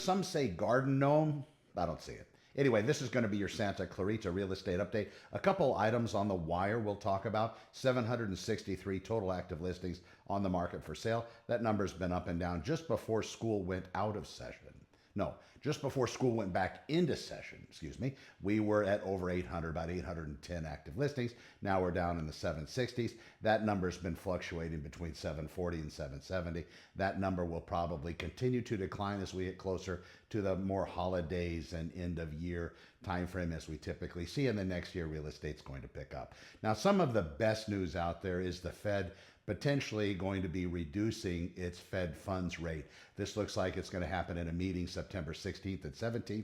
Some say garden gnome. I don't see it. Anyway, this is going to be your Santa Clarita real estate update. A couple items on the wire we'll talk about. 763 total active listings on the market for sale. That number's been up and down just before school went out of session. No, just before school went back into session, excuse me, we were at over 800, about 810 active listings. Now we're down in the 760s. That number's been fluctuating between 740 and 770. That number will probably continue to decline as we get closer to the more holidays and end of year time frame as we typically see. And the next year, real estate's going to pick up. Now, some of the best news out there is the Fed potentially going to be reducing its Fed funds rate. This looks like it's going to happen in a meeting September 16th and 17th.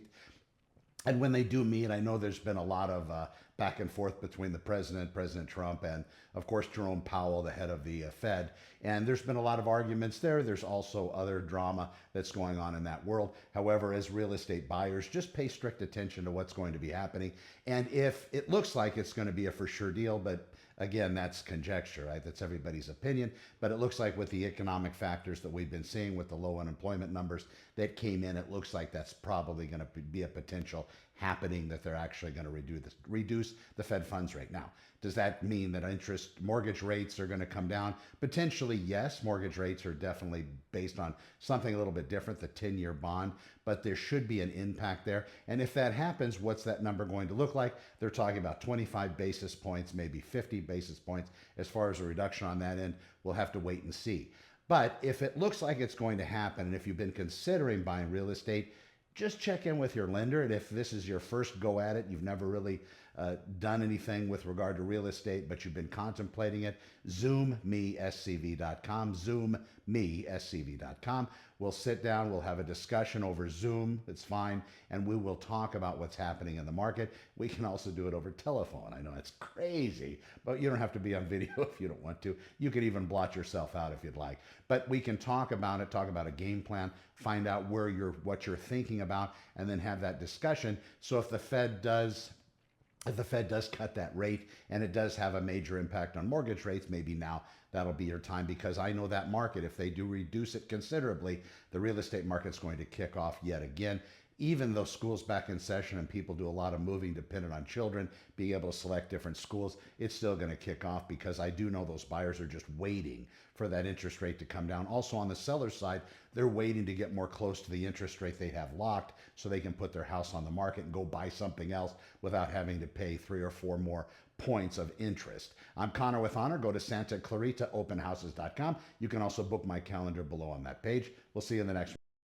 And when they do meet, I know there's been a lot of back and forth between the president, President Trump, and of course Jerome Powell, the head of the Fed. And there's been a lot of arguments there. There's also other drama that's going on in that world. However, as real estate buyers, just pay strict attention to what's going to be happening. And if it looks like it's going to be a for sure deal, but again, that's conjecture, right? That's everybody's opinion. But it looks like with the economic factors that we've been seeing with the low unemployment numbers that came in, it looks like that's probably going to be a potential happening, that they're actually going to reduce the Fed funds rate. Now, does that mean that mortgage rates are going to come down? Potentially, yes. Mortgage rates are definitely based on something a little bit different, the 10-year bond, but there should be an impact there. And if that happens, what's that number going to look like? They're talking about 25 basis points, maybe 50 basis points. As far as a reduction on that end, we'll have to wait and see. But if it looks like it's going to happen, and if you've been considering buying real estate, just check in with your lender. And if this is your first go at it, you've never really done anything with regard to real estate, but you've been contemplating it, ZoomMeSCV.com, ZoomMeSCV.com. We'll sit down, we'll have a discussion over Zoom, it's fine, and we will talk about what's happening in the market. We can also do it over telephone. I know it's crazy, but you don't have to be on video if you don't want to. You could even blot yourself out if you'd like. But we can talk about it, talk about a game plan, find out what you're thinking about, and then have that discussion. So if the Fed does cut that rate and it does have a major impact on mortgage rates, maybe now that'll be your time, because I know that market, if they do reduce it considerably, the real estate market's going to kick off yet again. Even though school's back in session and people do a lot of moving dependent on children being able to select different schools, it's still going to kick off, because I do know those buyers are just waiting for that interest rate to come down. Also on the seller's side, they're waiting to get more close to the interest rate they have locked so they can put their house on the market and go buy something else without having to pay 3 or 4 more points of interest. I'm Connor with Honor. Go to SantaClaritaOpenHouses.com. You can also book my calendar below on that page. We'll see you in the next one.